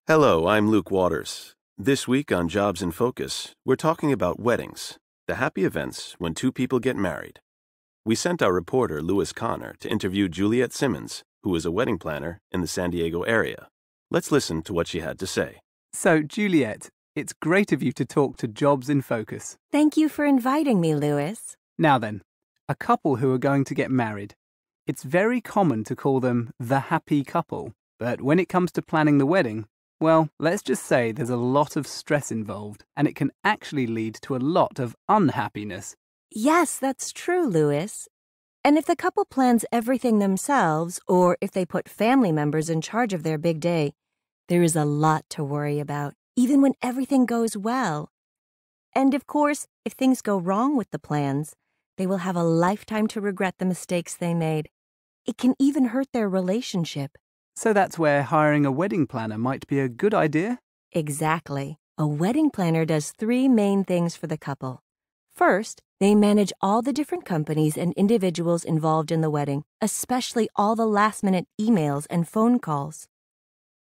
Hello, I'm Luke Waters. This week on Jobs in Focus, we're talking about weddings, the happy events when two people get married. We sent our reporter, Lewis Connor, to interview Juliet Simmons, who is a wedding planner in the San Diego area. Let's listen to what she had to say. So, Juliet, it's great of you to talk to Jobs in Focus. Thank you for inviting me, Lewis. Now then, a couple who are going to get married. It's very common to call them the happy couple, but when it comes to planning the wedding, well, let's just say there's a lot of stress involved, and it can actually lead to a lot of unhappiness. Yes, that's true, Lewis. And if the couple plans everything themselves, or if they put family members in charge of their big day, there is a lot to worry about, even when everything goes well. And of course, if things go wrong with the plans, they will have a lifetime to regret the mistakes they made. It can even hurt their relationship. So that's where hiring a wedding planner might be a good idea? Exactly. A wedding planner does three main things for the couple. First, they manage all the different companies and individuals involved in the wedding, especially all the last-minute emails and phone calls.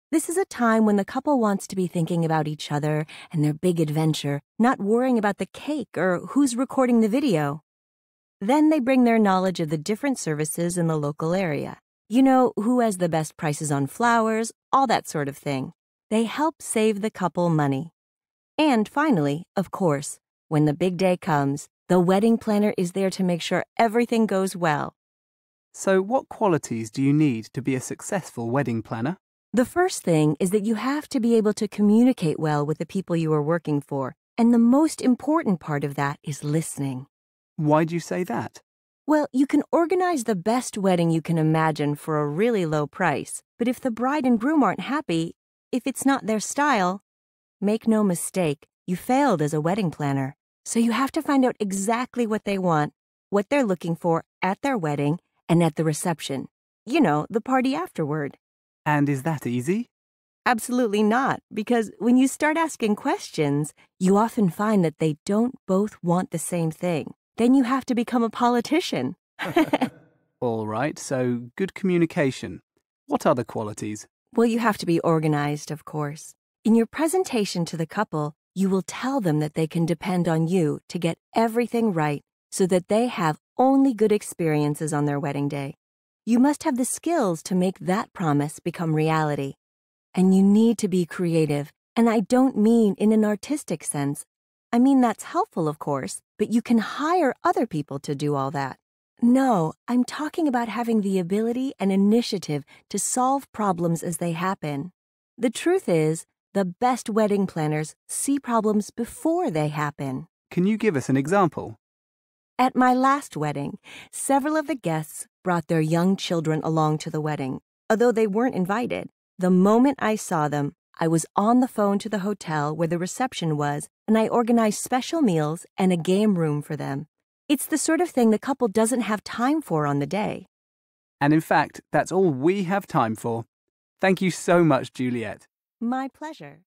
This is a time when the couple wants to be thinking about each other and their big adventure, not worrying about the cake or who's recording the video. Then they bring their knowledge of the different services in the local area. You know, who has the best prices on flowers, all that sort of thing. They help save the couple money. And finally, of course, when the big day comes, the wedding planner is there to make sure everything goes well. So what qualities do you need to be a successful wedding planner? The first thing is that you have to be able to communicate well with the people you are working for, and the most important part of that is listening. Why do you say that? Well, you can organize the best wedding you can imagine for a really low price, but if the bride and groom aren't happy, if it's not their style, make no mistake, you failed as a wedding planner. So you have to find out exactly what they want, what they're looking for at their wedding and at the reception. You know, the party afterward. And is that easy? Absolutely not, because when you start asking questions, you often find that they don't both want the same thing. Then you have to become a politician. All right, so good communication. What other qualities? Well, you have to be organized, of course. In your presentation to the couple, you will tell them that they can depend on you to get everything right so that they have only good experiences on their wedding day. You must have the skills to make that promise become reality. And you need to be creative, and I don't mean in an artistic sense. I mean, that's helpful, of course, but you can hire other people to do all that. No, I'm talking about having the ability and initiative to solve problems as they happen. The truth is, the best wedding planners see problems before they happen. Can you give us an example? At my last wedding, several of the guests brought their young children along to the wedding, although they weren't invited. The moment I saw them, I was on the phone to the hotel where the reception was, and I organized special meals and a game room for them. It's the sort of thing the couple doesn't have time for on the day. And in fact, that's all we have time for. Thank you so much, Juliet. My pleasure.